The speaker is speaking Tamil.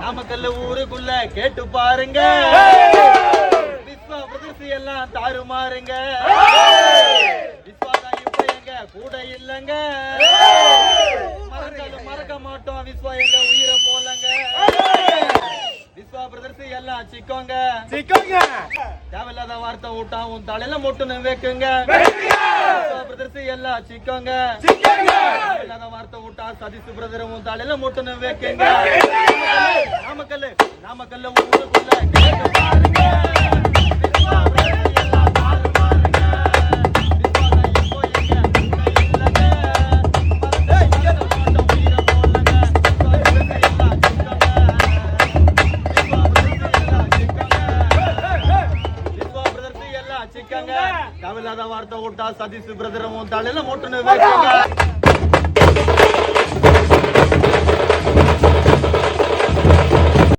நாமக்கல்ல ஊருக்குள்ள கேட்டு பாருங்க. விஸ்வா பிரதர்சி எல்லாம் தாறுமாறுங்க. விஸ்வாதான் இப்ப எங்க கூட இல்லங்க. மறக்க மாட்டோம் விஸ்வா எங்க உயிரை போலங்க. விஸ்வா பிரதர்சி எல்லாம் சிக்கோங்க. தேவையில்லாத வார்த்தை விட்டா உன் தலையில மொட்டுன்னு வைக்குங்க. விஸ்வா பிரதர்சி எல்லாம் சிக்கோங்க. தேவையில்லாத வார்த்தை விட்டா சதீஷ் பிரதர் உன் தலையில மொட்டுன்னு வைக்குங்க. நாமக்கல்ல ஊருக்குள்ள கேட்டு பாருங்க. விஸ்வா பிரதர்சி எல்லாம் தாறுமாறுங்க. விஸ்வாதான் இப்போ எங்க கூட இல்லங்க. தேவையில்லாத வார்த்தை விட்டா சதீஷ் பிரதர் உன் தலையில மொட்டுன்னு வைக்குங்க.